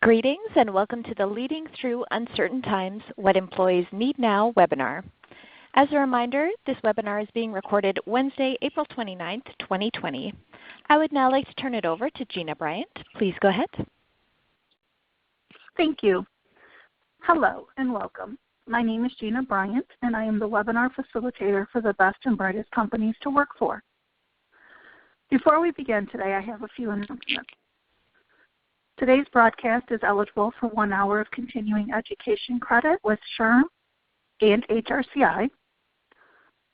Greetings and welcome to the Leading Through Uncertain Times, What Employees Need Now webinar. As a reminder, this webinar is being recorded Wednesday, April 29th, 2020. I would now like to turn it over to Gina Bryant. Please go ahead. Thank you. Hello and welcome. My name is Gina Bryant and I am the webinar facilitator for the Best and Brightest Companies to Work For. Before we begin today, I have a few announcements. Today's broadcast is eligible for 1 hour of continuing education credit with SHRM and HRCI.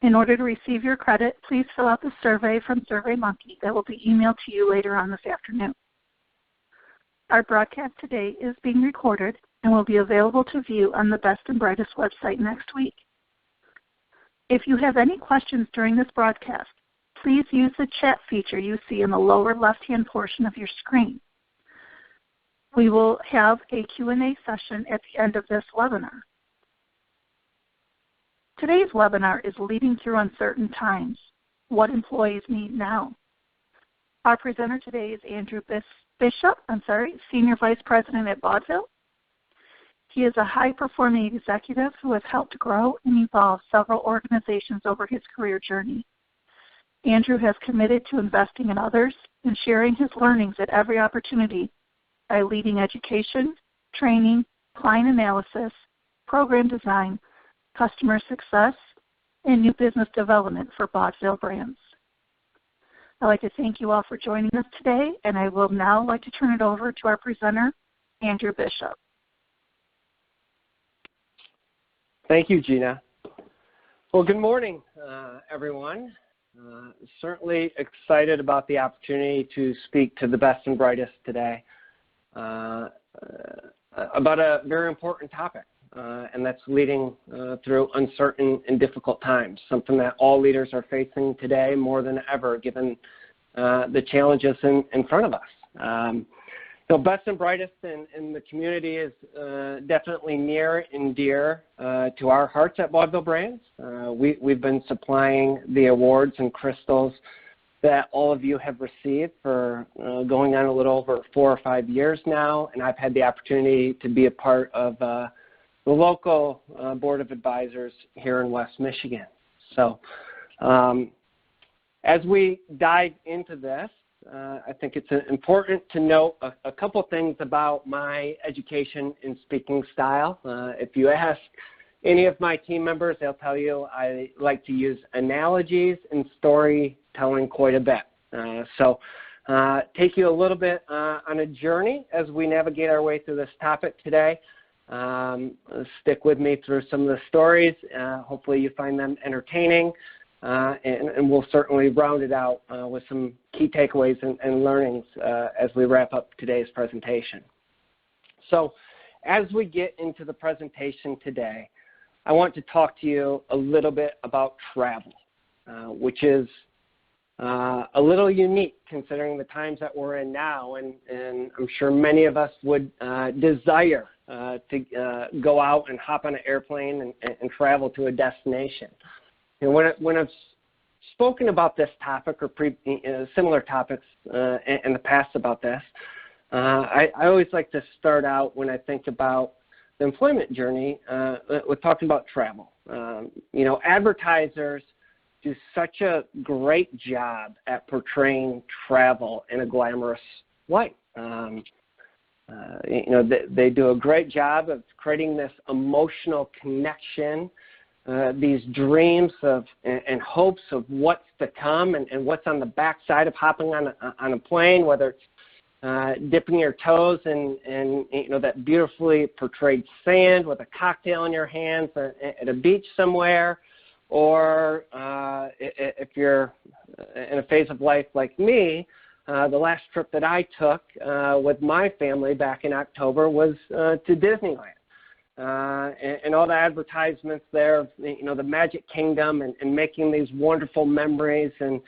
In order to receive your credit, please fill out the survey from SurveyMonkey that will be emailed to you later on this afternoon. Our broadcast today is being recorded and will be available to view on the Best and Brightest website next week. If you have any questions during this broadcast, please use the chat feature you see in the lower left-hand portion of your screen. We will have a Q&A session at the end of this webinar. Today's webinar is Leading Through Uncertain Times, What Employees Need Now. Our presenter today is Andrew Bishop, Senior Vice President at Baudville. He is a high-performing executive who has helped grow and evolve several organizations over his career journey. Andrew has committed to investing in others and sharing his learnings at every opportunity by leading education, training, client analysis, program design, customer success, and new business development for Baudville Brands. I'd like to thank you all for joining us today, and I will now like to turn it over to our presenter, Andrew Bishop. Thank you, Gina. Well, good morning, everyone. Certainly excited about the opportunity to speak to the best and brightest today. About a very important topic, and that's leading through uncertain and difficult times, something that all leaders are facing today more than ever, given the challenges in front of us. Best and brightest in the community is definitely near and dear to our hearts at Baudville Brands. We've been supplying the awards and crystals that all of you have received for going on a little over 4 or 5 years now, and I've had the opportunity to be a part of the local Board of Advisors here in West Michigan. So as we dive into this, I think it's important to note a couple things about my education and speaking style. If you ask any of my team members, they'll tell you I like to use analogies and storytelling quite a bit. Take you a little bit on a journey as we navigate our way through this topic today. Stick with me through some of the stories. Hopefully you find them entertaining, and we'll certainly round it out with some key takeaways and learnings as we wrap up today's presentation. So as we get into the presentation today, I want to talk to you a little bit about travel, which is a little unique considering the times that we're in now, and I'm sure many of us would desire to go out and hop on an airplane and travel to a destination. When I've spoken about this topic or similar topics in the past about this, I always like to start out when I think about the employment journey with talking about travel. Advertisers do such a great job at portraying travel in a glamorous light. They do a great job of creating this emotional connection, these dreams of and hopes of what's to come and what's on the backside of hopping on a plane, whether it's dipping your toes in that beautifully portrayed sand with a cocktail in your hands at a beach somewhere, or if you're in a phase of life like me, the last trip that I took with my family back in October was to Disneyland. And all the advertisements there, the Magic Kingdom and making these wonderful memories and,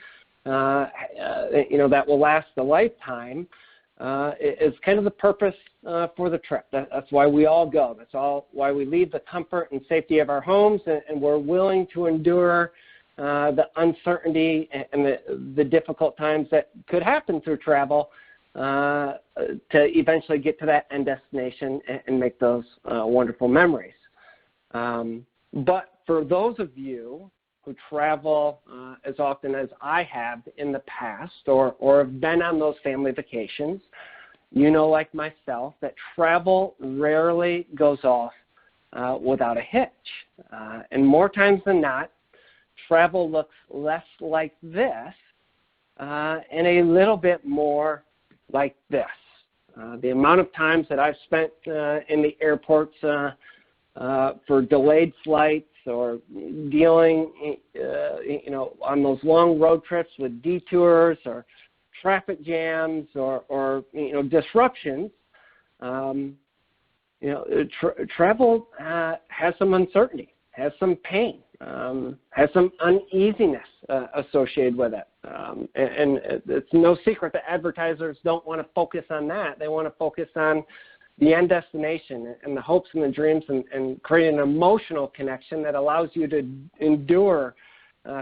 that will last a lifetime. Is kind of the purpose for the trip. That's why we all go. That's why we leave the comfort and safety of our homes, and we're willing to endure the uncertainty and the difficult times that could happen through travel to eventually get to that end destination and make those wonderful memories. But for those of you who travel as often as I have in the past or have been on those family vacations, you know, like myself, that travel rarely goes off without a hitch. And more times than not, travel looks less like this and a little bit more like this. The amount of times that I've spent in the airports for delayed flights or dealing, you know, on those long road trips with detours or traffic jams or you know, disruptions, you know, travel has some uncertainty, has some pain, has some uneasiness associated with it. And it's no secret that advertisers don't want to focus on that. They want to focus on the end destination and the hopes and the dreams and create an emotional connection that allows you to endure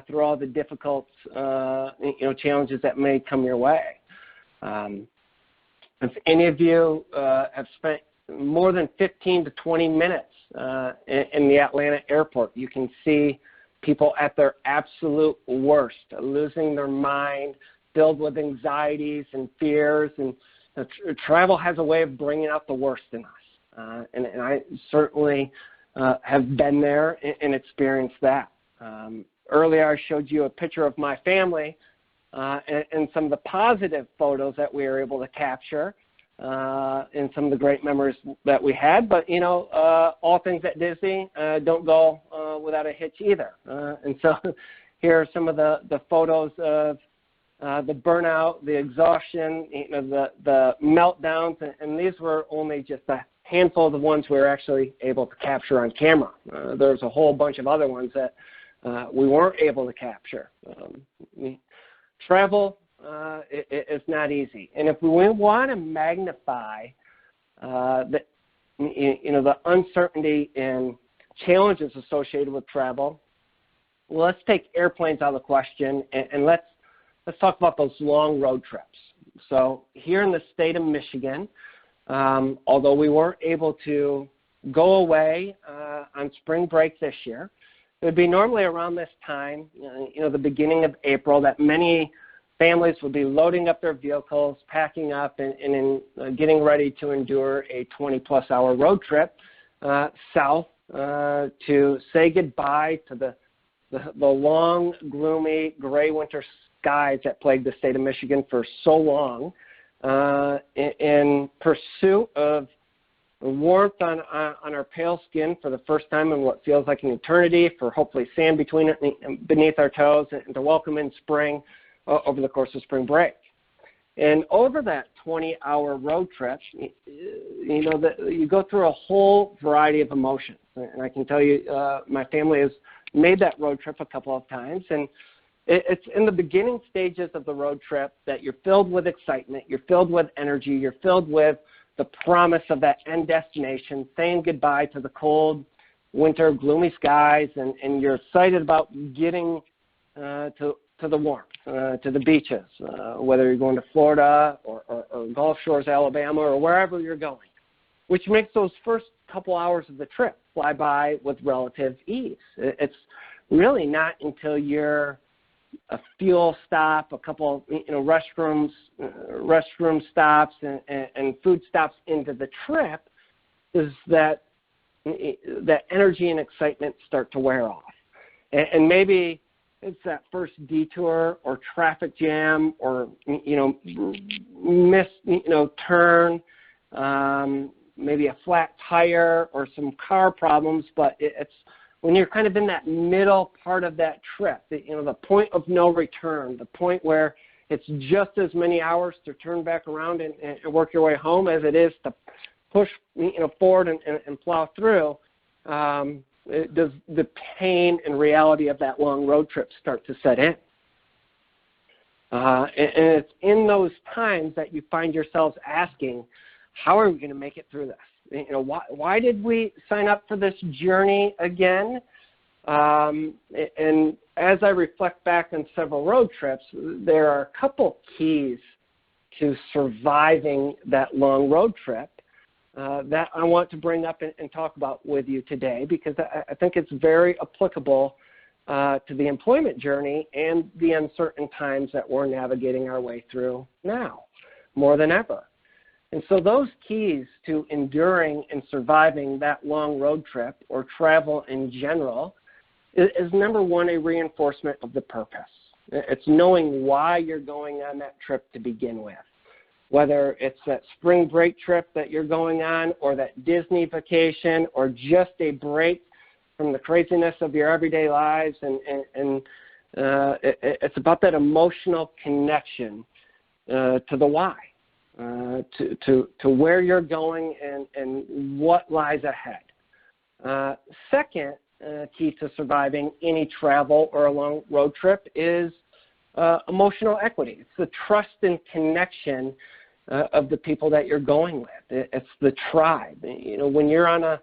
through all the difficult you know, challenges that may come your way. If any of you have spent more than 15 to 20 minutes in the Atlanta airport, you can see people at their absolute worst, losing their mind, filled with anxieties and fears. And travel has a way of bringing out the worst in us. And I certainly have been there and experienced that. Earlier I showed you a picture of my family and some of the positive photos that we were able to capture and some of the great memories that we had. But, you know, all things at Disney don't go without a hitch either. And so here are some of the photos of the burnout, the exhaustion, you know, the meltdowns, and these were only just a handful of the ones we were actually able to capture on camera. There's a whole bunch of other ones that we weren't able to capture. Travel is not easy, and if we want to magnify the uncertainty and challenges associated with travel, well, let's take airplanes out of the question and let's talk about those long road trips. So here in the state of Michigan, although we weren't able to go away on spring break this year, it would be normally around this time, you know, the beginning of April, that many families would be loading up their vehicles, packing up, and getting ready to endure a 20-plus hour road trip south to say goodbye to the long, gloomy, gray winter skies that plagued the state of Michigan for so long, in pursuit of warmth on our pale skin for the first time in what feels like an eternity, for hopefully sand beneath our toes, and to welcome in spring over the course of spring break. And over that 20-hour road trip, you know, you go through a whole variety of emotions. And I can tell you, my family has made that road trip a couple of times, and it's in the beginning stages of the road trip that you're filled with excitement, you're filled with energy, you're filled with the promise of that end destination, saying goodbye to the cold, winter, gloomy skies, and you're excited about getting to the warmth, to the beaches, whether you're going to Florida or Gulf Shores, Alabama, or wherever you're going, which makes those first couple hours of the trip fly by with relative ease. It's really not until you're a fuel stop, a couple, you know, restroom stops and food stops into the trip is that energy and excitement start to wear off. And maybe it's that first detour or traffic jam or, you know, missed, you know, turn, maybe a flat tire or some car problems, but it's when you're kind of in that middle part of that trip, you know, the point of no return, the point where it's just as many hours to turn back around and work your way home as it is to push, you know, forward and plow through, does the pain and reality of that long road trip start to set in. And it's in those times that you find yourselves asking, how are we going to make it through this? You know, why did we sign up for this journey again? And as I reflect back on several road trips, there are a couple keys to surviving that long road trip that I want to bring up and talk about with you today, because I think it's very applicable to the employment journey and the uncertain times that we're navigating our way through now more than ever. And so those keys to enduring and surviving that long road trip or travel in general is number one, a reinforcement of the purpose. It's knowing why you're going on that trip to begin with. Whether it's that spring break trip that you're going on, or that Disney vacation, or just a break from the craziness of your everyday lives, and it's about that emotional connection to the why, to where you're going and what lies ahead. Second key to surviving any travel or a long road trip is emotional equity. It's the trust and connection of the people that you're going with. It's the tribe. You know, when you're on a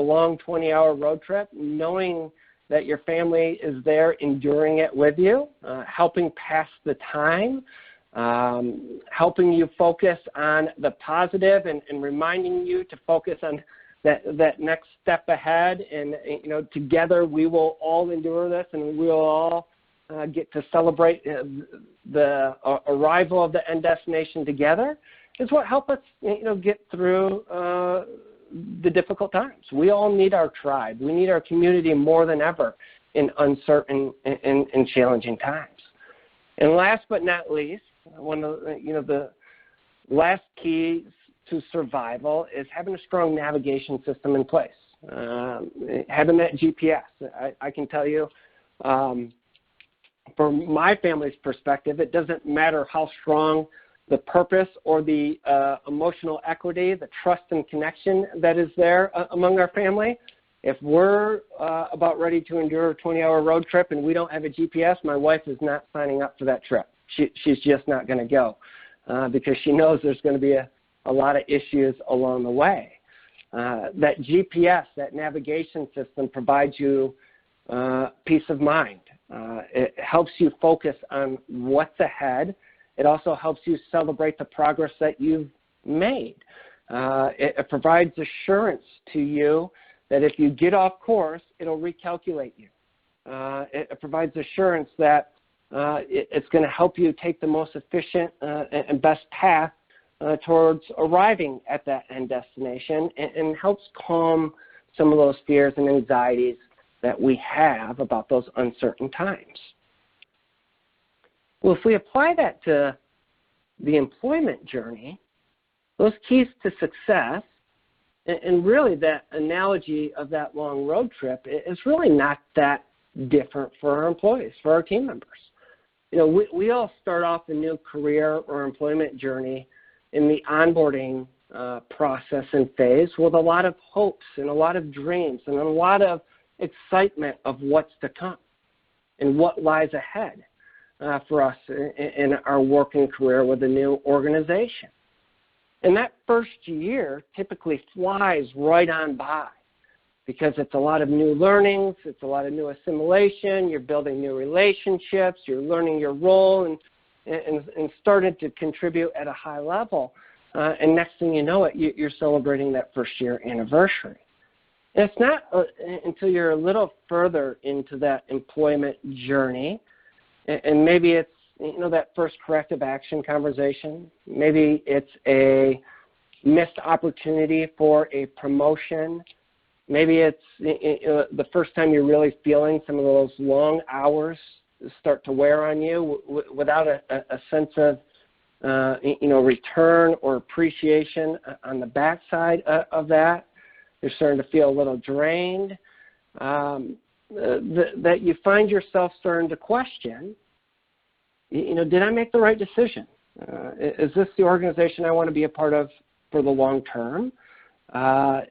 long 20-hour road trip, knowing that your family is there enduring it with you, helping pass the time, helping you focus on the positive, and reminding you to focus on that next step ahead. And, you know, together we will all endure this, and we will all get to celebrate the arrival of the end destination together, is what helps us, you know, get through the difficult times. We all need our tribe. We need our community more than ever in uncertain and challenging times. And last but not least, one of the last keys to survival is having a strong navigation system in place. Having that GPS. I can tell you, from my family's perspective, it doesn't matter how strong the purpose or the emotional equity, the trust and connection that is there among our family. If we're about ready to endure a 20-hour road trip and we don't have a GPS, my wife is not signing up for that trip. She's just not going to go because she knows there's going to be a lot of issues along the way. That GPS, that navigation system, provides you peace of mind. It helps you focus on what's ahead. It also helps you celebrate the progress that you've made. It provides assurance to you that if you get off course, it'll recalculate you. It provides assurance that it's going to help you take the most efficient and best path towards arriving at that end destination, and helps calm some of those fears and anxieties that we have about those uncertain times. Well, if we apply that to the employment journey, those keys to success, and really that analogy of that long road trip, is really not that different for our employees, for our team members. You know, we all start off a new career or employment journey in the onboarding process and phase with a lot of hopes and a lot of dreams and a lot of excitement of what's to come and what lies ahead for us in our working career with a new organization. And that first year typically flies right on by because it's a lot of new learnings, it's a lot of new assimilation, you're building new relationships, you're learning your role and starting to contribute at a high level. And next thing you know it, you're celebrating that first year anniversary. And it's not until you're a little further into that employment journey, and maybe it's, you know, that first corrective action conversation. Maybe it's a missed opportunity for a promotion. Maybe it's the first time you're really feeling some of those long hours start to wear on you without a sense of return or appreciation on the backside of that. You're starting to feel a little drained. That you find yourself starting to question, did I make the right decision? Is this the organization I want to be a part of for the long term? Am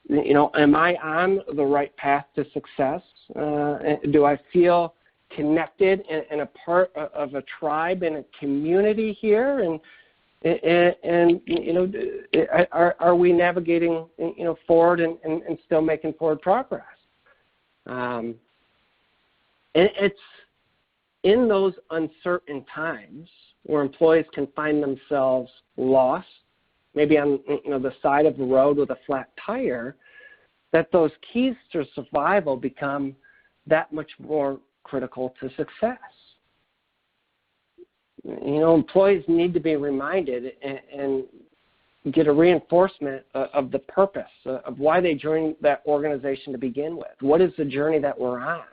I on the right path to success? Do I feel connected and a part of a tribe and a community here? And are we navigating, forward and still making forward progress? And it's in those uncertain times where employees can find themselves lost, maybe on the side of the road with a flat tire, that those keys to survival become that much more critical to success. Employees need to be reminded and get a reinforcement of the purpose, of why they joined that organization to begin with. What is the journey that we're on?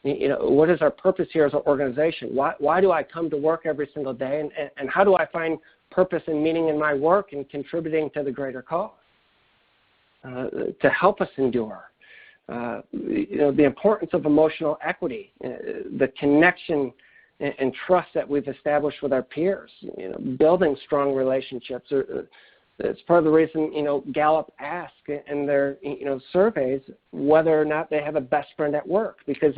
What is our purpose here as an organization? Why do I come to work every single day? And how do I find purpose and meaning in my work and contributing to the greater cause to help us endure? The importance of emotional equity, the connection and trust that we've established with our peers, building strong relationships. It's part of the reason, Gallup asked in their, surveys whether or not they have a best friend at work. Because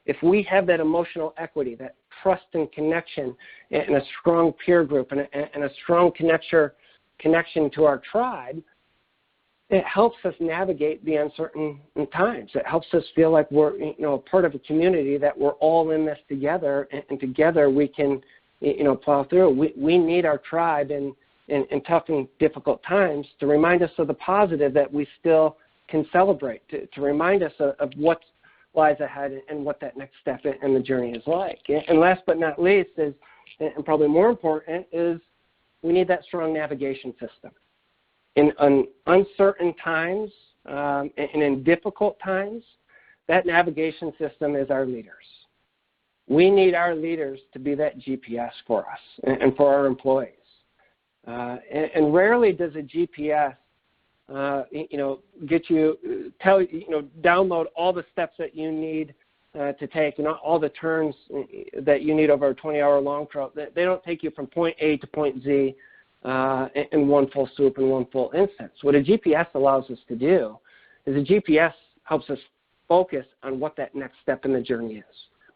if we have that emotional equity, that trust and connection, and a strong peer group, and a strong connection to our tribe, it helps us navigate the uncertain times. It helps us feel like we're, a part of a community, that we're all in this together, and together we can, plow through. We need our tribe in tough and difficult times to remind us of the positive that we still can celebrate, to remind us of what lies ahead and what that next step in the journey is like. And last but not least, and probably more important, is we need that strong navigation system. In uncertain times and in difficult times, that navigation system is our leaders. We need our leaders to be that GPS for us and for our employees. And rarely does a GPS, get you, download all the steps that you need to take and all the turns that you need over a 20-hour long trip. They don't take you from point A to point Z in one full swoop in one full instance. What a GPS allows us to do is a GPS helps us focus on what that next step in the journey is.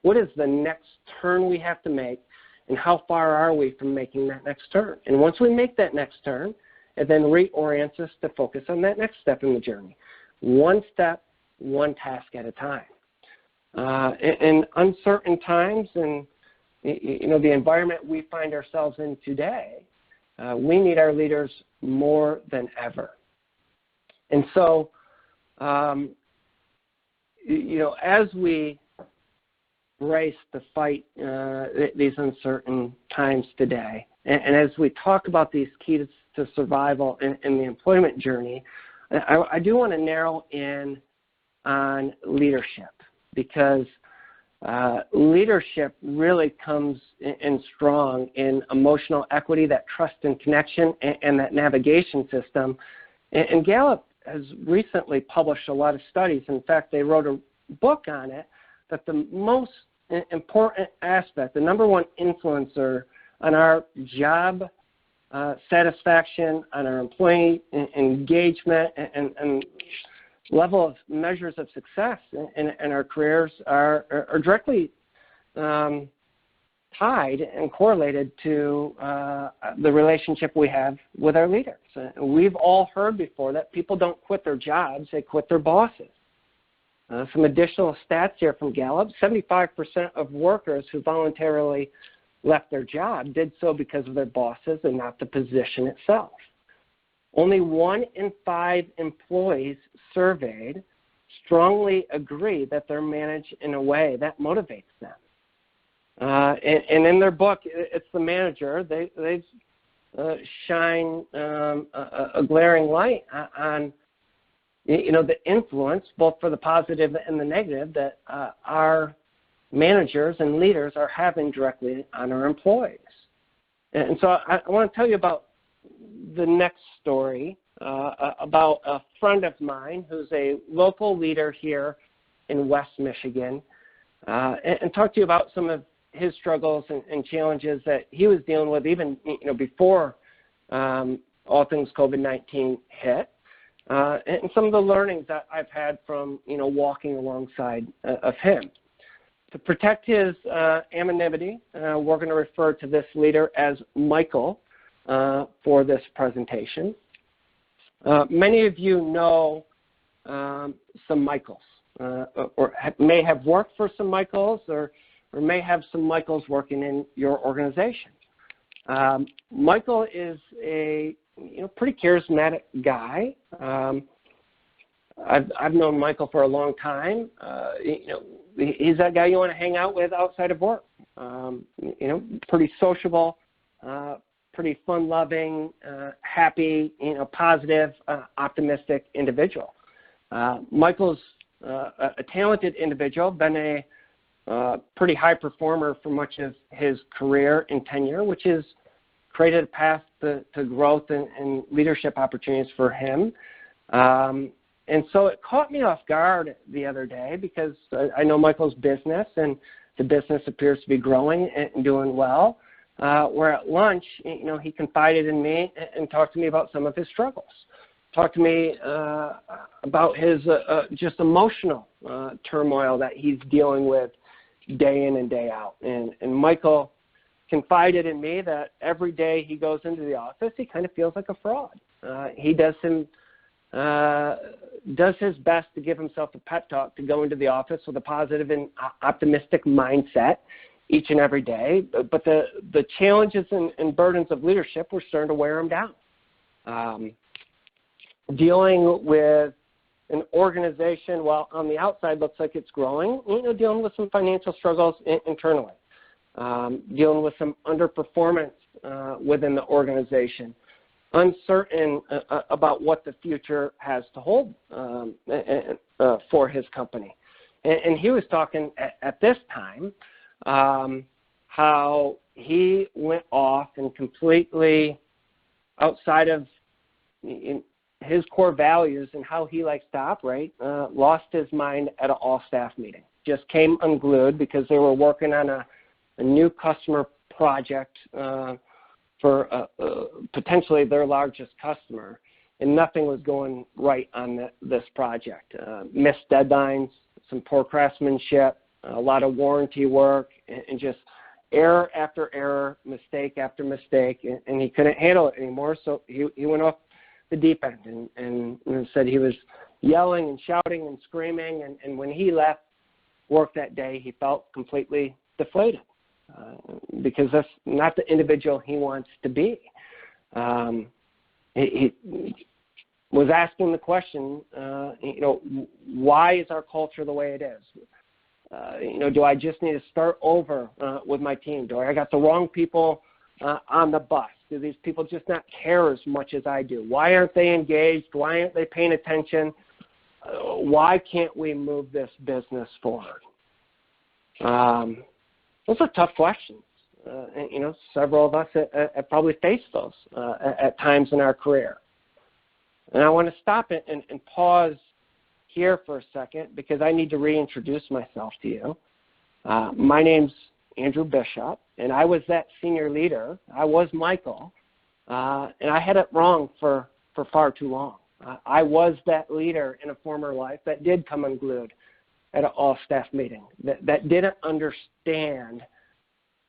What is the next turn we have to make, and how far are we from making that next turn? And once we make that next turn, it then reorients us to focus on that next step in the journey. One step, one task at a time. In uncertain times and the environment we find ourselves in today, we need our leaders more than ever. And so, as we race to fight these uncertain times today, and as we talk about these keys to survival in the employment journey, I do want to narrow in on leadership, because leadership really comes in strong in emotional equity, that trust and connection, and that navigation system. And Gallup has recently published a lot of studies. In fact, they wrote a book on it, that the most important aspect, the number one influencer on our job satisfaction, on our employee engagement, and level of measures of success in our careers are directly tied and correlated to the relationship we have with our leaders. We've all heard before that people don't quit their jobs, they quit their bosses. Some additional stats here from Gallup: 75% of workers who voluntarily left their job did so because of their bosses and not the position itself. Only 1 in 5 employees surveyed strongly agree that they're managed in a way that motivates them. And in their book, it's the manager. They shine a glaring light on the influence, both for the positive and the negative, that our managers and leaders are having directly on our employees. And so I want to tell you about the next story about a friend of mine who's a local leader here in West Michigan, and talk to you about some of his struggles and challenges that he was dealing with even before all things COVID-19 hit, and some of the learnings that I've had from walking alongside of him. To protect his anonymity, we're going to refer to this leader as Michael for this presentation. Many of you know some Michaels, or may have worked for some Michaels, or may have some Michaels working in your organization. Michael is a pretty charismatic guy. I've known Michael for a long time. He's that guy you want to hang out with outside of work. Pretty sociable, pretty fun-loving, happy, positive, optimistic individual. Michael's a talented individual, been a pretty high performer for much of his career and tenure, which has created a path to growth and leadership opportunities for him. And so it caught me off guard the other day because I know Michael's business, and the business appears to be growing and doing well. Where at lunch, he confided in me and talked to me about some of his struggles. Talked to me about his just emotional turmoil that he's dealing with day in and day out. And Michael confided in me that every day he goes into the office, he kind of feels like a fraud. He does his best to give himself a pep talk to go into the office with a positive and optimistic mindset each and every day, but the challenges and burdens of leadership were starting to wear him down. Dealing with an organization, while on the outside looks like it's growing, dealing with some financial struggles internally, dealing with some underperformance within the organization, uncertain about what the future has to hold for his company. And he was talking at this time how he went off and completely outside of his core values and how he likes to operate, lost his mind at an all-staff meeting. Just came unglued because they were working on a new customer project for potentially their largest customer, and nothing was going right on this project. Missed deadlines, some poor craftsmanship, a lot of warranty work, and just error after error, mistake after mistake, and he couldn't handle it anymore, so he went off the deep end and said he was yelling and shouting and screaming, and when he left work that day, he felt completely deflated because that's not the individual he wants to be. He was asking the question, why is our culture the way it is? Do I just need to start over with my team? Do I got the wrong people on the bus? Do these people just not care as much as I do? Why aren't they engaged? Why aren't they paying attention? Why can't we move this business forward? Those are tough questions. Several of us have probably faced those at times in our career. And I want to stop it and pause here for a second because I need to reintroduce myself to you. My name's Andrew Bishop, and I was that senior leader. I was Michael, and I had it wrong for far too long. I was that leader in a former life that did come unglued at an all-staff meeting, that didn't understand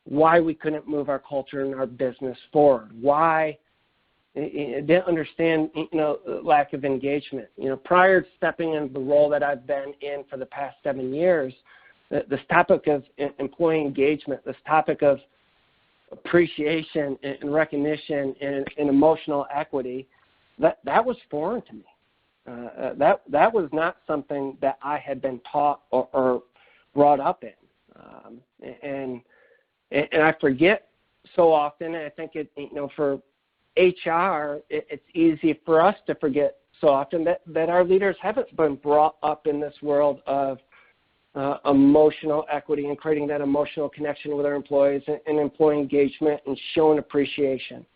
why we couldn't move our culture and our business forward, why didn't understand, lack of engagement. Prior to stepping into the role that I've been in for the past 7 years, this topic of employee engagement, this topic of appreciation and recognition and emotional equity, that was foreign to me. That was not something that I had been taught or brought up in. And I forget so often, and I think for HR, it's easy for us to forget so often that our leaders haven't been brought up in this world of emotional equity and creating that emotional connection with our employees and employee engagement and showing appreciation.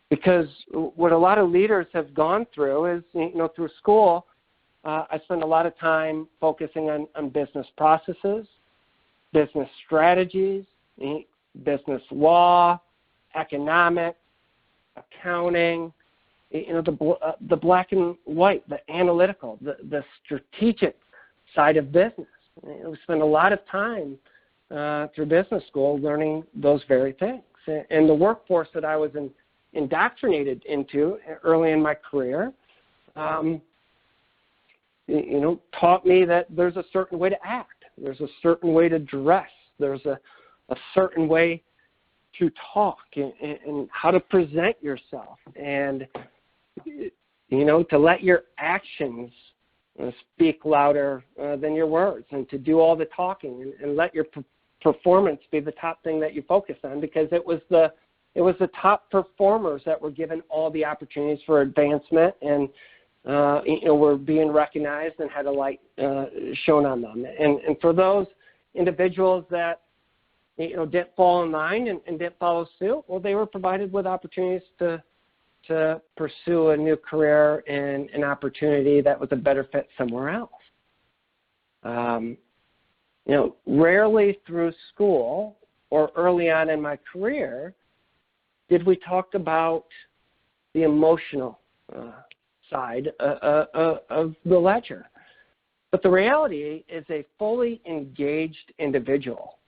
Because what a lot of leaders have gone through is, through school, I spend a lot of time focusing on business processes, business strategies, business law, economics, accounting, the black and white, the analytical, the strategic side of business. We spend a lot of time through business school learning those very things. And the workforce that I was indoctrinated into early in my career, taught me that there's a certain way to act. There's a certain way to dress. There's a certain way to talk and how to present yourself, and to let your actions speak louder than your words, and to do all the talking and let your performance be the top thing that you focus on, because it was the top performers that were given all the opportunities for advancement, and were being recognized and had a light shown on them. And for those individuals that didn't fall in line and didn't follow suit, well, they were provided with opportunities to pursue a new career and an opportunity that was a better fit somewhere else. Rarely through school or early on in my career did we talk about the emotional side of the ledger. But the reality is a fully engaged individual,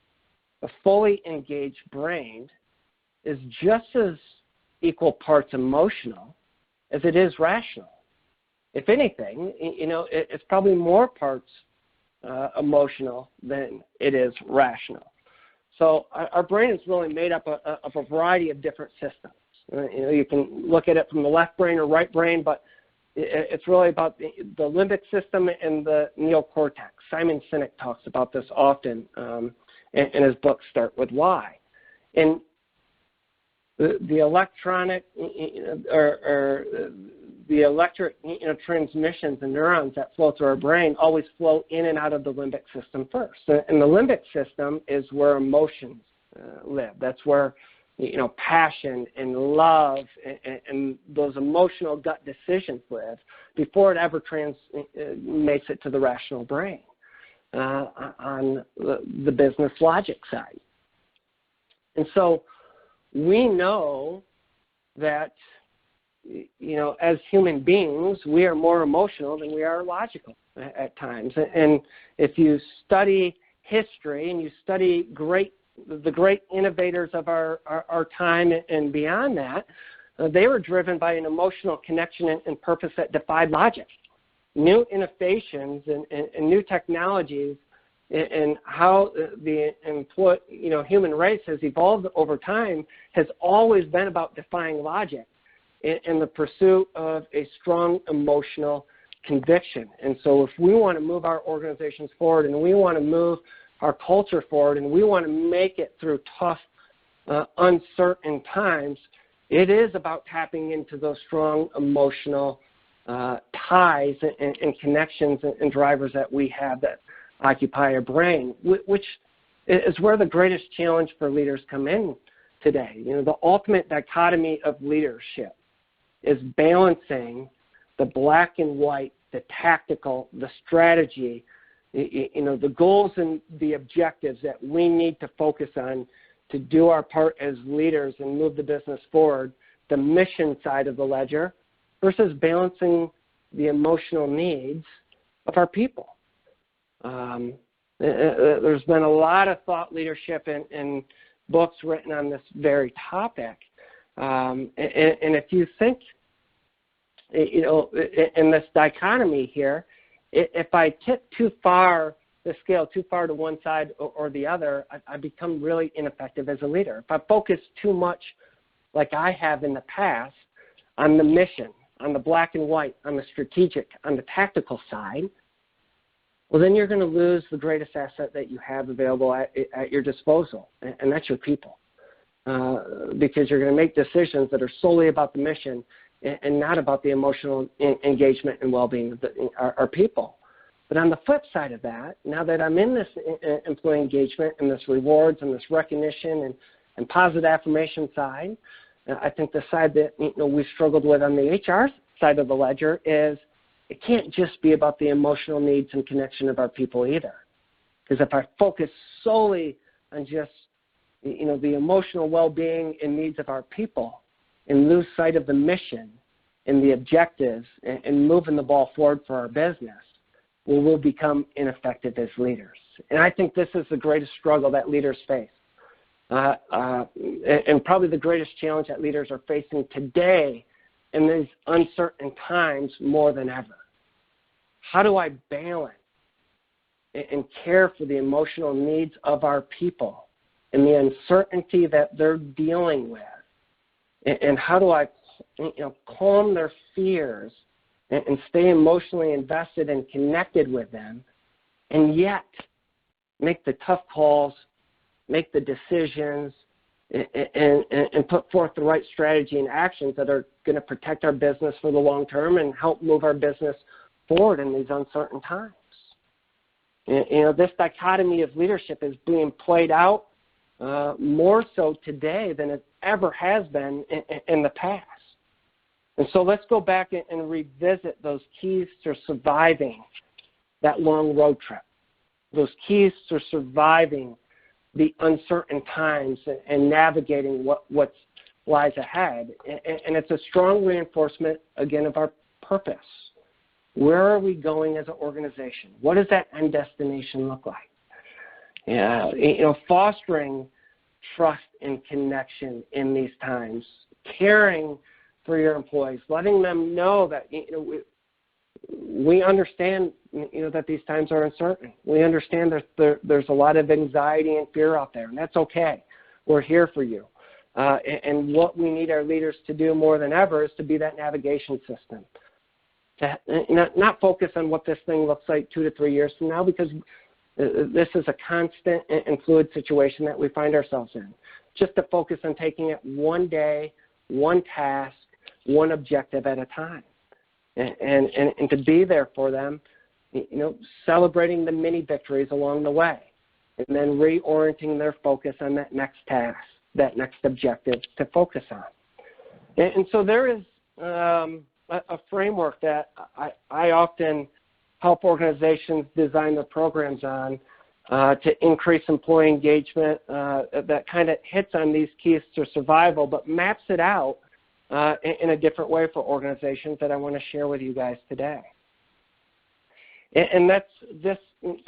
a fully engaged brain, is just as equal parts emotional as it is rational. If anything, it's probably more parts emotional than it is rational. So our brain is really made up of a variety of different systems. You can look at it from the left brain or right brain, but it's really about the limbic system and the neocortex. Simon Sinek talks about this often in his book, Start With Why. And the electronic or the electric transmissions and neurons that flow through our brain always flow in and out of the limbic system first. And the limbic system is where emotions live. That's where passion and love and those emotional gut decisions live before it ever makes it to the rational brain on the business logic side. And so we know that, as human beings, we are more emotional than we are logical at times. And if you study history and you study the great innovators of our time and beyond that, they were driven by an emotional connection and purpose that defied logic. New innovations and new technologies and how the human race has evolved over time has always been about defying logic in the pursuit of a strong emotional conviction. And so if we want to move our organizations forward and we want to move our culture forward and we want to make it through tough, uncertain times, it is about tapping into those strong emotional ties and connections and drivers that we have that occupy our brain, which is where the greatest challenge for leaders come in today. The ultimate dichotomy of leadership is balancing the black and white, the tactical, the strategy, the goals and the objectives that we need to focus on to do our part as leaders and move the business forward, the mission side of the ledger, versus balancing the emotional needs of our people. There's been a lot of thought leadership and books written on this very topic. And if you think, in this dichotomy here, if I tip too far the scale, too far to one side or the other, I become really ineffective as a leader. If I focus too much, like I have in the past, on the mission, on the black and white, on the strategic, on the tactical side, well, then you're going to lose the greatest asset that you have available at your disposal, and that's your people. Because you're going to make decisions that are solely about the mission and not about the emotional engagement and well-being of our people. But on the flip side of that, now that I'm in this employee engagement and this rewards and this recognition and positive affirmation side, I think the side that we struggled with on the HR side of the ledger is it can't just be about the emotional needs and connection of our people either. Because if I focus solely on just the emotional well-being and needs of our people and lose sight of the mission and the objectives and moving the ball forward for our business, well, we'll become ineffective as leaders. And I think this is the greatest struggle that leaders face. And probably the greatest challenge that leaders are facing today in these uncertain times more than ever. How do I balance and care for the emotional needs of our people and the uncertainty that they're dealing with, and how do I calm their fears and stay emotionally invested and connected with them, and yet make the tough calls, make the decisions, and put forth the right strategy and actions that are going to protect our business for the long term and help move our business forward in these uncertain times. This dichotomy of leadership is being played out more so today than it ever has been in the past. And so let's go back and revisit those keys to surviving that long road trip, those keys to surviving the uncertain times and navigating what lies ahead. And it's a strong reinforcement, again, of our purpose. Where are we going as an organization? What does that end destination look like? Fostering trust and connection in these times, caring for your employees, letting them know that we understand that these times are uncertain. We understand there's a lot of anxiety and fear out there, and that's okay. We're here for you. And what we need our leaders to do more than ever is to be that navigation system. To not focus on what this thing looks like 2 to 3 years from now, because this is a constant and fluid situation that we find ourselves in. Just to focus on taking it one day, one task, one objective at a time. And to be there for them, celebrating the mini victories along the way, and then reorienting their focus on that next task, that next objective to focus on. And so there is a framework that I often help organizations design their programs on to increase employee engagement that kind of hits on these keys to survival, but maps it out in a different way for organizations that I want to share with you guys today. And that's this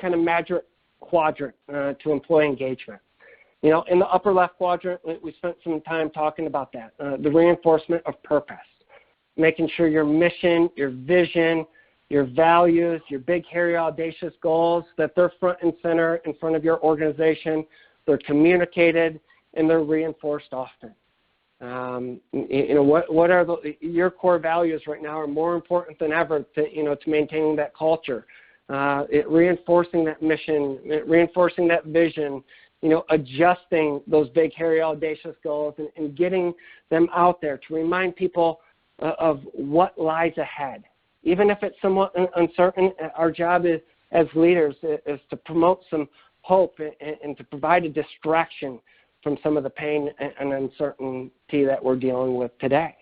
kind of magic quadrant to employee engagement. In the upper left quadrant, we spent some time talking about that, the reinforcement of purpose, making sure your mission, your vision, your values, your big, hairy, audacious goals, that they're front and center in front of your organization, they're communicated, and they're reinforced often. What are your core values right now are more important than ever to maintaining that culture, reinforcing that mission, reinforcing that vision, adjusting those big, hairy, audacious goals and getting them out there to remind people of what lies ahead. Even if it's somewhat uncertain, our job as leaders is to promote some hope and to provide a distraction from some of the pain and uncertainty that we're dealing with today.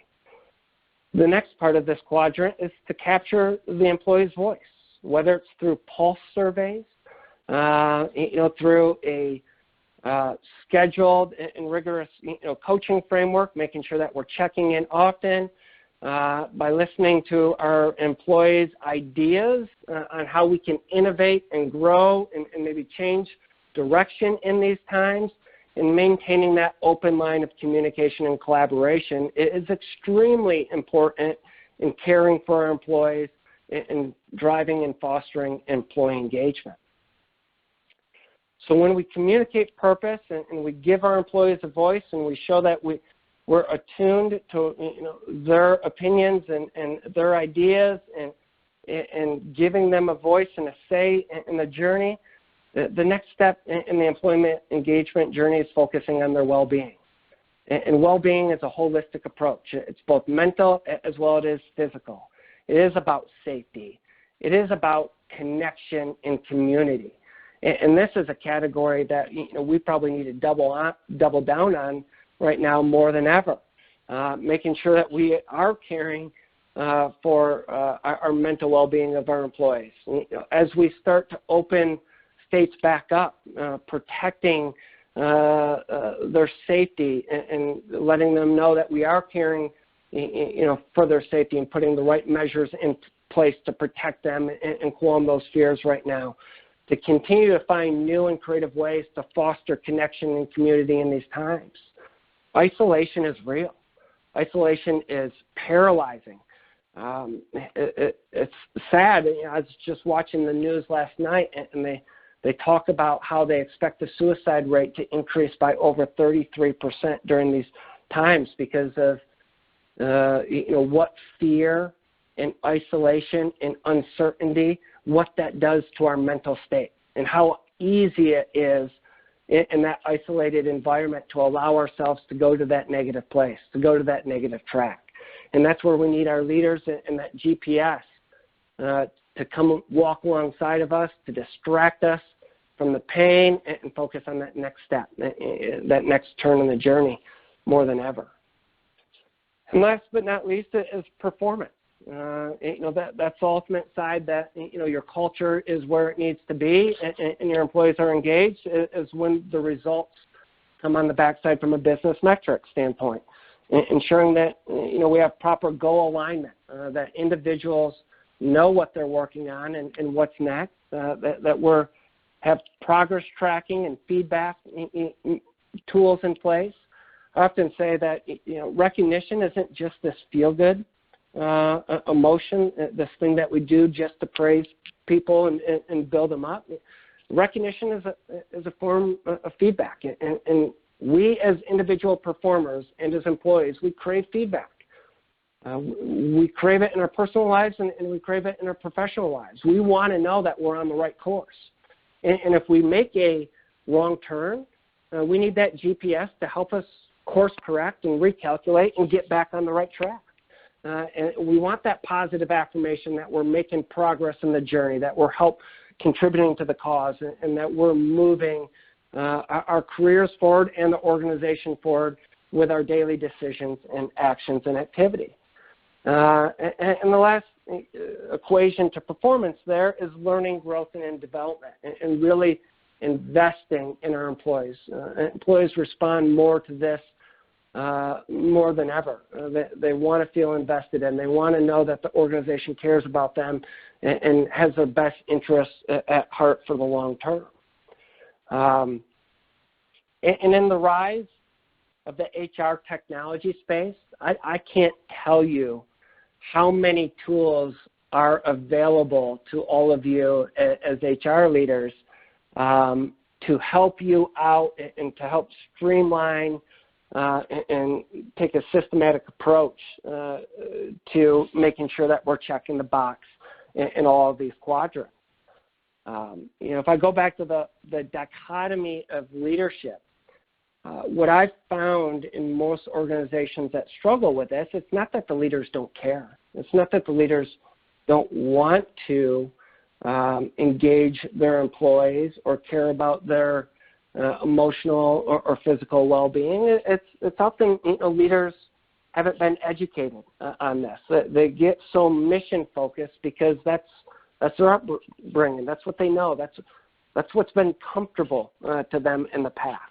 The next part of this quadrant is to capture the employee's voice, whether it's through pulse surveys, through a scheduled and rigorous coaching framework, making sure that we're checking in often, by listening to our employees' ideas on how we can innovate and grow and maybe change direction in these times, and maintaining that open line of communication and collaboration is extremely important in caring for our employees and driving and fostering employee engagement. So when we communicate purpose and we give our employees a voice and we show that we're attuned to their opinions and their ideas and giving them a voice and a say in the journey, the next step in the employment engagement journey is focusing on their well-being. And well-being is a holistic approach. It's both mental as well as physical. It is about safety. It is about connection and community. And this is a category that we probably need to double down on right now more than ever, making sure that we are caring for our mental well-being of our employees. As we start to open states back up, protecting their safety and letting them know that we are caring for their safety and putting the right measures in place to protect them and calm those fears right now, to continue to find new and creative ways to foster connection and community in these times. Isolation is real. Isolation is paralyzing. It's sad. I was just watching the news last night, and they They talk about how they expect the suicide rate to increase by over 33% during these times because of what fear and isolation and uncertainty, what that does to our mental state, and how easy it is in that isolated environment to allow ourselves to go to that negative place, to go to that negative track. And that's where we need our leaders and that GPS to come walk alongside of us, to distract us from the pain and focus on that next step, that next turn in the journey more than ever. And last but not least is performance. That's the ultimate side that, your culture is where it needs to be and your employees are engaged is when the results come on the backside from a business metric standpoint. Ensuring that, we have proper goal alignment, that individuals know what they're working on and what's next, that we're have progress tracking and feedback tools in place. I often say that recognition isn't just this feel-good emotion, this thing that we do just to praise people and build them up. Recognition is a form of feedback, and we as individual performers and as employees, we crave feedback. We crave it in our personal lives and we crave it in our professional lives. We want to know that we're on the right course. And if we make a wrong turn, we need that GPS to help us course correct and recalculate and get back on the right track. And we want that positive affirmation that we're making progress in the journey, that we're contributing to the cause, and that we're moving our careers forward and the organization forward with our daily decisions and actions and activity. And the last equation to performance there is learning, growth, and development, and really investing in our employees. Employees respond more to this more than ever. They want to feel invested in. They want to know that the organization cares about them and has their best interests at heart for the long term. And in the rise of the HR technology space, I can't tell you how many tools are available to all of you as HR leaders to help you out and to help streamline and take a systematic approach to making sure that we're checking the box in all of these quadrants. If I go back to the dichotomy of leadership, what I've found in most organizations that struggle with this, it's not that the leaders don't care. It's not that the leaders don't want to engage their employees or care about their emotional or physical well-being. It's often leaders haven't been educated on this. They get so mission-focused because that's their upbringing. That's what they know. That's what's been comfortable to them in the past.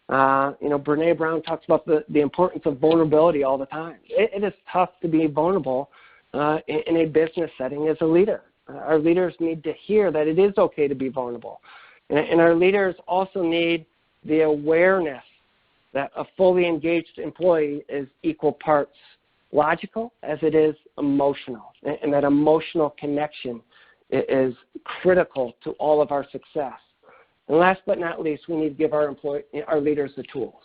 Brene Brown talks about the importance of vulnerability all the time. It is tough to be vulnerable in a business setting as a leader. Our leaders need to hear that it is okay to be vulnerable. And our leaders also need the awareness that a fully engaged employee is equal parts logical as it is emotional, and that emotional connection is critical to all of our success. And last but not least, we need to give our leaders the tools.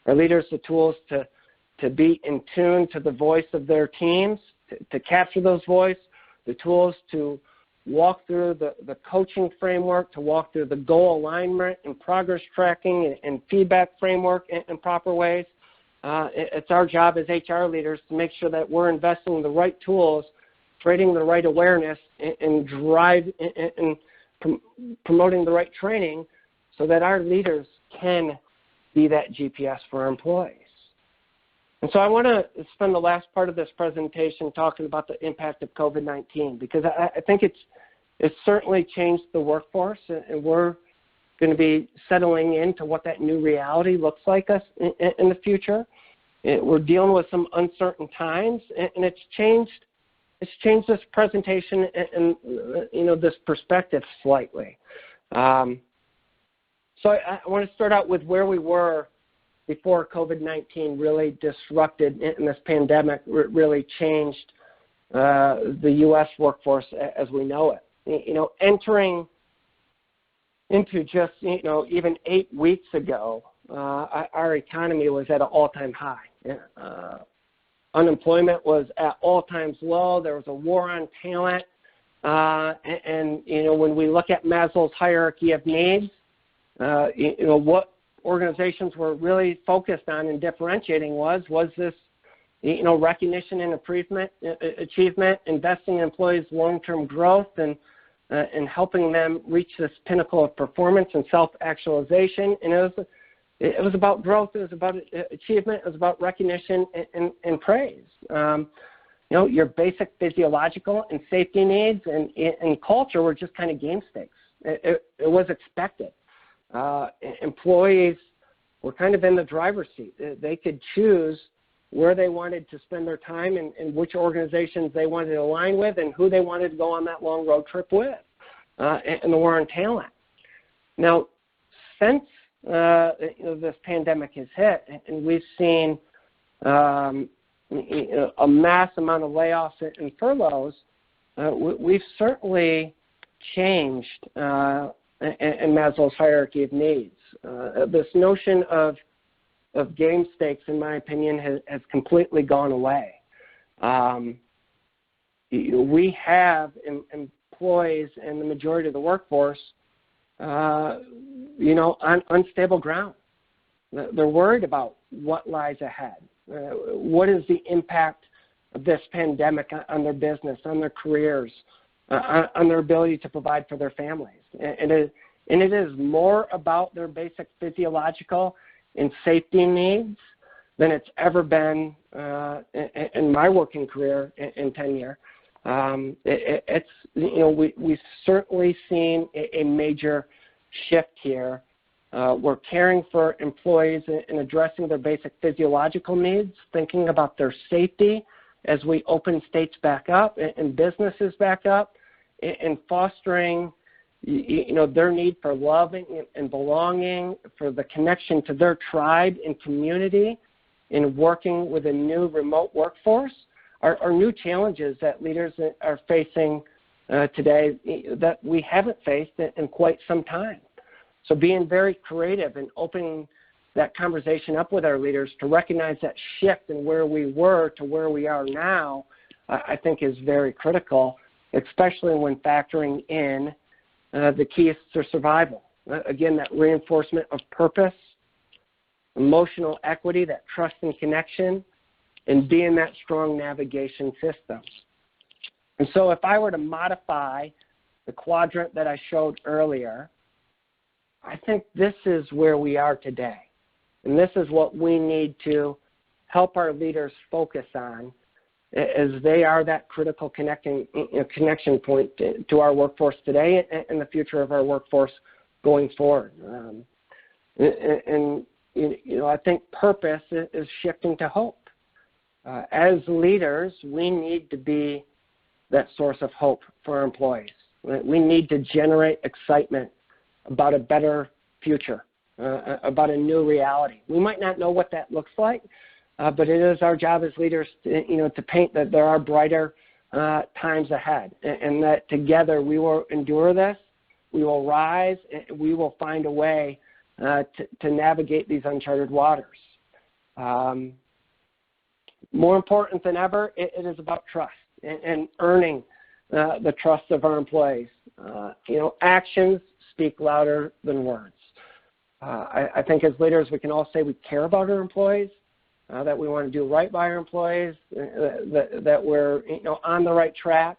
Our leaders the tools to be in tune to the voice of their teams, to capture those voices, the tools to walk through the coaching framework, to walk through the goal alignment and progress tracking and feedback framework in proper ways. It's our job as HR leaders to make sure that we're investing in the right tools, creating the right awareness, and promoting the right training so that our leaders can be that GPS for our employees. And so I want to spend the last part of this presentation talking about the impact of COVID-19, because I think it's certainly changed the workforce, and we're going to be settling into what that new reality looks like in the future. We're dealing with some uncertain times, and it's changed this presentation and this perspective slightly. So I want to start out with where we were before COVID-19 really disrupted, and this pandemic really changed the U.S. workforce as we know it. Entering into just, even 8 weeks ago, our economy was at an all-time high. Unemployment was at all-time low. There was a war on talent. And when we look at Maslow's hierarchy of needs, what organizations were really focused on and differentiating was this, recognition and achievement, investing in employees' long-term growth, and helping them reach this pinnacle of performance and self-actualization. And it was about growth. It was about achievement. It was about recognition and praise. Your basic physiological and safety needs and culture were just kind of game stakes. It was expected. Employees were kind of in the driver's seat. They could choose where they wanted to spend their time and which organizations they wanted to align with and who they wanted to go on that long road trip with, and the war on talent. Now, since this pandemic has hit, and we've seen a mass amount of layoffs and furloughs, we've certainly changed in Maslow's hierarchy of needs. This notion of game stakes, in my opinion, has completely gone away. We have employees and the majority of the workforce, on unstable ground. They're worried about what lies ahead. What is the impact of this pandemic on their business, on their careers, on their ability to provide for their families? And it is more about their basic physiological and safety needs than it's ever been in my working career in tenure. We've certainly seen a major shift here. We're caring for employees and addressing their basic physiological needs, thinking about their safety as we open states back up and businesses back up, and fostering their need for loving and belonging, for the connection to their tribe and community, in working with a new remote workforce are new challenges that leaders are facing today that we haven't faced in quite some time. So being very creative and opening that conversation up with our leaders to recognize that shift in where we were to where we are now, I think is very critical, especially when factoring in the keys to survival. Again, that reinforcement of purpose, emotional equity, that trust and connection, and being that strong navigation system. And so if I were to modify the quadrant that I showed earlier, I think this is where we are today. And this is what we need to help our leaders focus on, as they are that critical connection point to our workforce today and the future of our workforce going forward. I think purpose is shifting to hope. As leaders, we need to be that source of hope for our employees. We need to generate excitement about a better future, about a new reality. We might not know what that looks like, but it is our job as leaders to paint that there are brighter times ahead, and that together we will endure this, we will rise, and we will find a way to navigate these uncharted waters. More important than ever, it is about trust and earning the trust of our employees. Actions speak louder than words. I think as leaders we can all say we care about our employees, that we want to do right by our employees, that we're on the right track.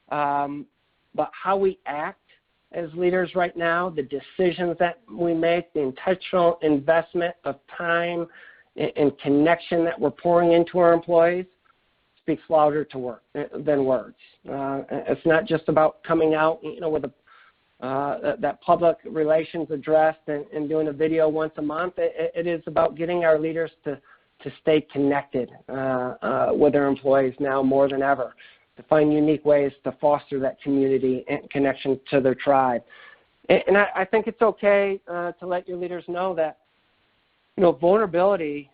But how we act as leaders right now, the decisions that we make, the intentional investment of time and connection that we're pouring into our employees speaks louder than words. It's not just about coming out with that public relations address and doing a video once a month. It is about getting our leaders to stay connected with their employees now more than ever, to find unique ways to foster that community and connection to their tribe. And I think it's okay to let your leaders know that vulnerability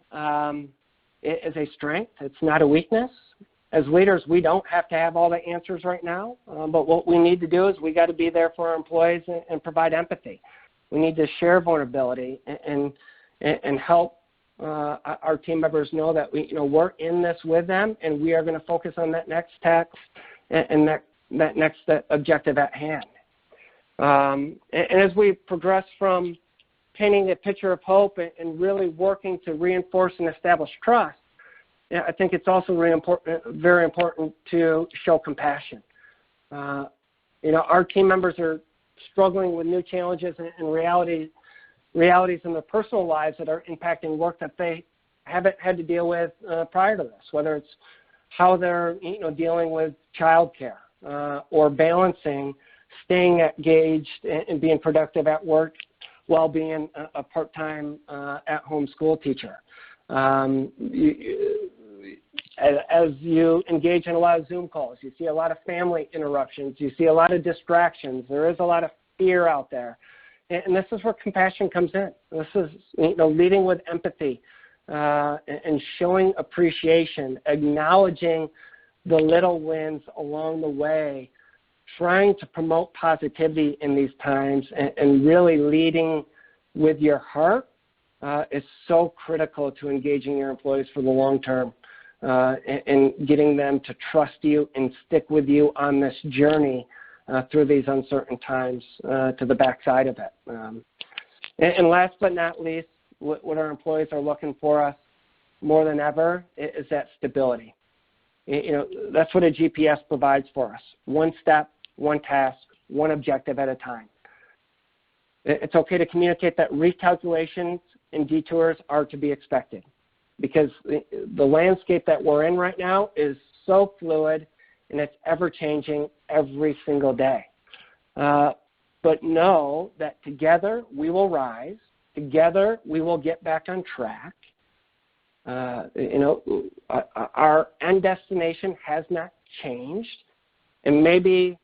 is a strength. It's not a weakness. As leaders, we don't have to have all the answers right now, but what we need to do is we got to be there for our employees and provide empathy. We need to share vulnerability and help our team members know that we're in this with them, and we are going to focus on that next task and that next objective at hand. And as we progress from painting a picture of hope and really working to reinforce and establish trust, I think it's also very important to show compassion. Our team members are struggling with new challenges and realities in their personal lives that are impacting work that they haven't had to deal with prior to this, whether it's how they're dealing with childcare or balancing staying engaged and being productive at work while being a part-time at-home school teacher. As you engage in a lot of Zoom calls, you see a lot of family interruptions, you see a lot of distractions, there is a lot of fear out there. And this is where compassion comes in. This is leading with empathy and showing appreciation, acknowledging the little wins along the way, trying to promote positivity in these times, and really leading with your heart is so critical to engaging your employees for the long term and getting them to trust you and stick with you on this journey through these uncertain times to the backside of it. And last but not least, what our employees are looking for us more than ever is that stability. That's what a GPS provides for us. One step, one task, one objective at a time. It's okay to communicate that recalculations and detours are to be expected, because the landscape that we're in right now is so fluid and it's ever-changing every single day. But know that together we will rise. Together we will get back on track. Our end destination has not changed, and maybe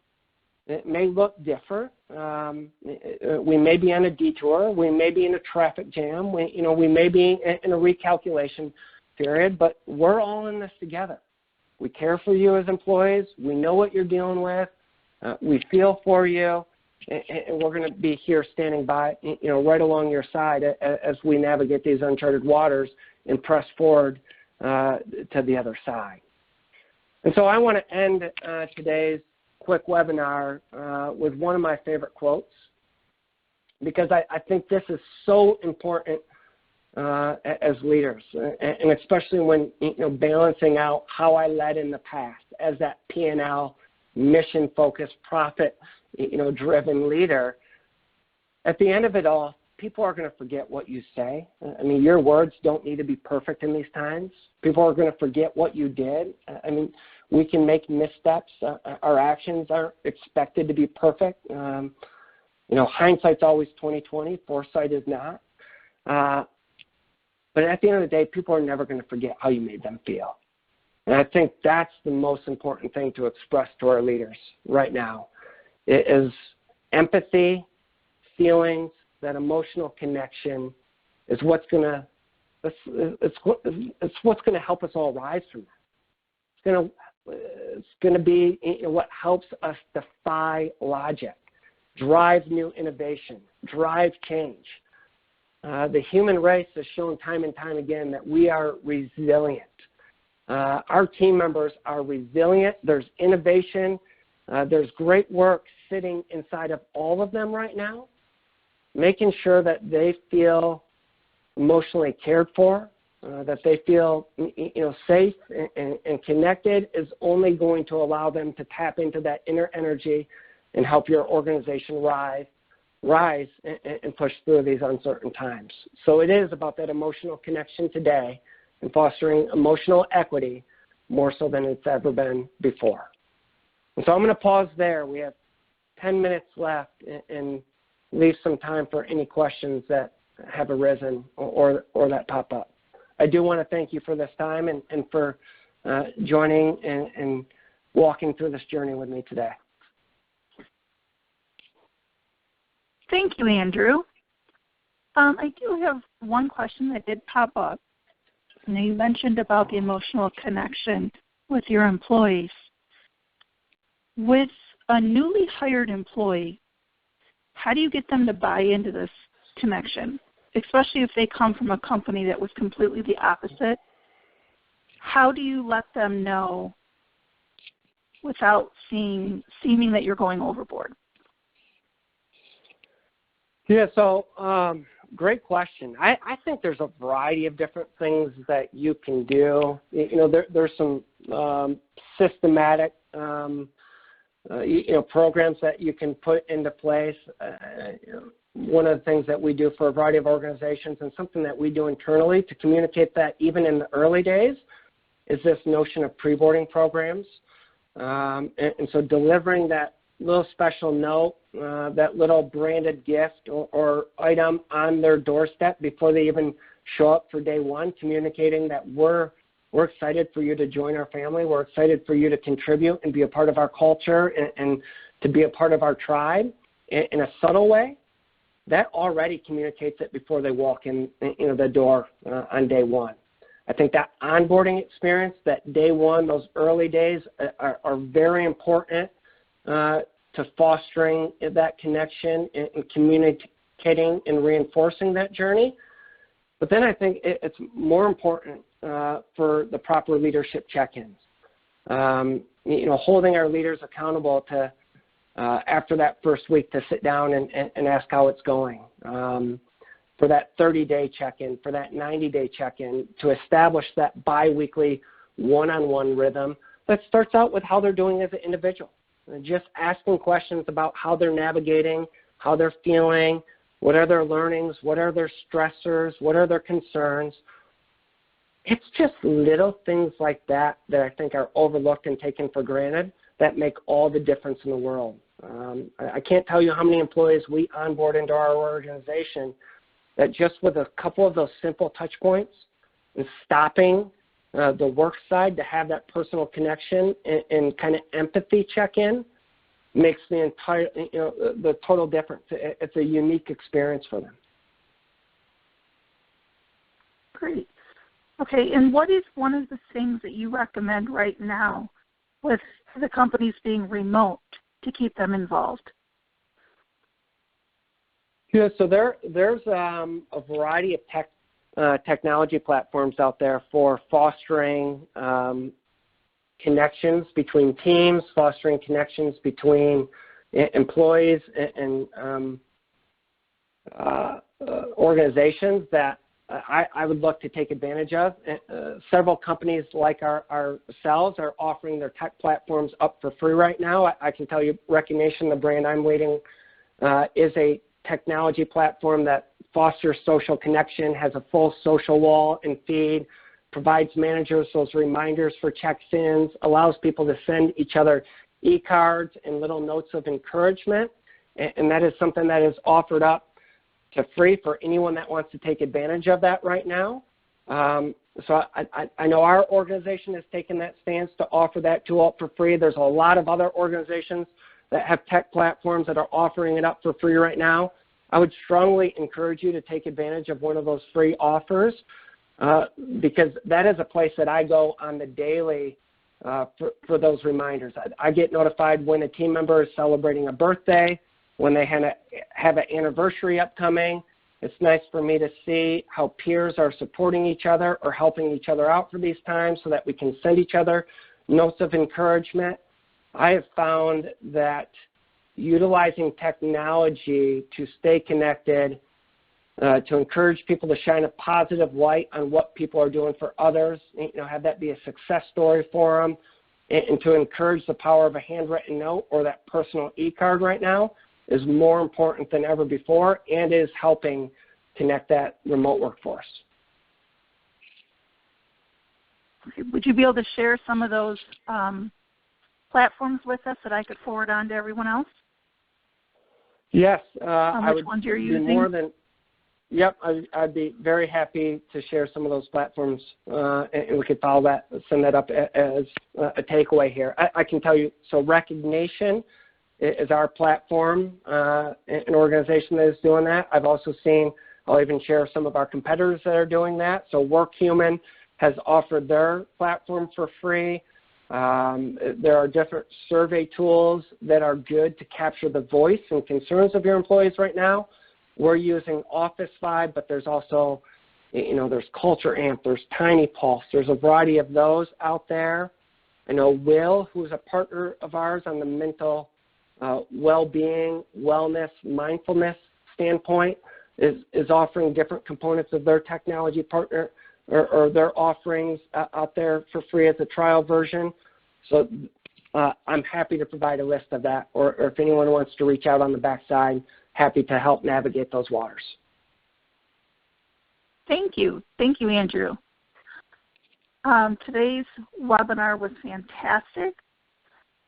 it may look different. We may be on a detour. We may be in a traffic jam. We may be in a recalculation period, but we're all in this together. We care for you as employees. We know what you're dealing with. We feel for you, and we're going to be here standing by, right along your side as we navigate these uncharted waters and press forward to the other side. And so I want to end today's quick webinar with one of my favorite quotes, because I think this is so important as leaders, and especially when balancing out how I led in the past as that P&L mission-focused, profit-driven leader. At the end of it all, people are going to forget what you say. I mean, your words don't need to be perfect in these times. People are going to forget what you did. I mean, we can make missteps. Our actions aren't expected to be perfect. Hindsight's always 20/20. Foresight is not. But at the end of the day, people are never going to forget how you made them feel. And I think that's the most important thing to express to our leaders right now. It is empathy, feelings, that emotional connection is what's going to help us all rise from that. It's going to be what helps us defy logic, drive new innovation, drive change. The human race has shown time and time again that we are resilient. Our team members are resilient. There's innovation. There's great work sitting inside of all of them right now, making sure that they feel emotionally cared for, that they feel safe and connected, is only going to allow them to tap into that inner energy and help your organization rise and push through these uncertain times. So it is about that emotional connection today and fostering emotional equity more so than it's ever been before. And so I'm going to pause there. We have 10 minutes left and leave some time for any questions that have arisen or that pop up. I do want to thank you for this time and for joining and walking through this journey with me today. Thank you, Andrew. I do have one question that did pop up. You mentioned about the emotional connection with your employees. With a newly hired employee, how do you get them to buy into this connection, especially if they come from a company that was completely the opposite? How do you let them know without seeming that you're going overboard? Yeah, so great question. I think there's a variety of different things that you can do. There's some systematic programs that you can put into place. One of the things that we do for a variety of organizations and something that we do internally to communicate that even in the early days is this notion of pre-boarding programs. And so delivering that little special note, that little branded gift or item on their doorstep before they even show up for day one, communicating that we're excited for you to join our family. We're excited for you to contribute and be a part of our culture and to be a part of our tribe in a subtle way. That already communicates it before they walk in the door on day one. I think that onboarding experience, that day one, those early days are very important to fostering that connection and communicating and reinforcing that journey. But then I think it's more important for the proper leadership check-ins. Holding our leaders accountable to, after that first week, to sit down and ask how it's going. For that 30-day check-in, for that 90-day check-in, to establish that biweekly one-on-one rhythm that starts out with how they're doing as an individual. Just asking questions about how they're navigating, how they're feeling, what are their learnings, what are their stressors, what are their concerns. It's just little things like that that I think are overlooked and taken for granted that make all the difference in the world. I can't tell you how many employees we onboard into our organization that just with a couple of those simple touch points and stopping the work side to have that personal connection and kind of empathy check-in makes the entire, the total difference. It's a unique experience for them. Great. Okay, and what is one of the things that you recommend right now with the companies being remote to keep them involved? Yeah, so there's a variety of technology platforms out there for fostering connections between teams, fostering connections between employees and organizations that I would look to take advantage of. Several companies like ourselves are offering their tech platforms up for free right now. I can tell you, Recognition, the brand I'm leading, is a technology platform that fosters social connection, has a full social wall and feed, provides managers those reminders for check-ins, allows people to send each other e-cards and little notes of encouragement, and that is something that is offered up to free for anyone that wants to take advantage of that right now. So I know our organization has taken that stance to offer that tool up for free. There's a lot of other organizations that have tech platforms that are offering it up for free right now. I would strongly encourage you to take advantage of one of those free offers because that is a place that I go on the daily for those reminders. I get notified when a team member is celebrating a birthday, when they have an anniversary upcoming. It's nice for me to see how peers are supporting each other or helping each other out for these times so that we can send each other notes of encouragement. I have found that utilizing technology to stay connected, to encourage people to shine a positive light on what people are doing for others, have that be a success story for them, and to encourage the power of a handwritten note or that personal e-card right now is more important than ever before and is helping connect that remote workforce. Would you be able to share some of those platforms with us that I could forward on to everyone else? Yes. Which ones you're using? I'd be very happy to share some of those platforms, and we could follow that, send that up as a takeaway here. I can tell you, so Recognition is our platform, an organization that is doing that. I've also seen, I'll even share some of our competitors that are doing that. So WorkHuman has offered their platform for free. There are different survey tools that are good to capture the voice and concerns of your employees right now. We're using Office Vibe, but there's also, there's Culture Amp, there's Tiny Pulse. There's a variety of those out there. I know Will, who's a partner of ours on the mental well-being, wellness, mindfulness standpoint, is offering different components of their technology partner or their offerings out there for free as a trial version. So I'm happy to provide a list of that, or if anyone wants to reach out on the backside, happy to help navigate those waters. Thank you. Thank you, Andrew. Today's webinar was fantastic.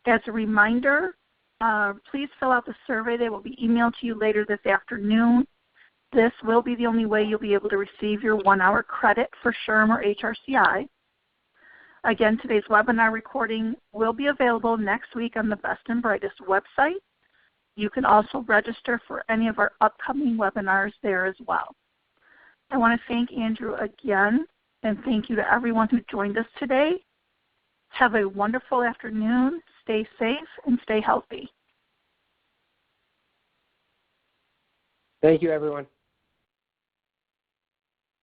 As a reminder, please fill out the survey that will be emailed to you later this afternoon. This will be the only way you'll be able to receive your 1-hour credit for SHRM or HRCI. Again, today's webinar recording will be available next week on the Best and Brightest website. You can also register for any of our upcoming webinars there as well. I want to thank Andrew again, and thank you to everyone who joined us today. Have a wonderful afternoon. Stay safe and stay healthy. Thank you, everyone.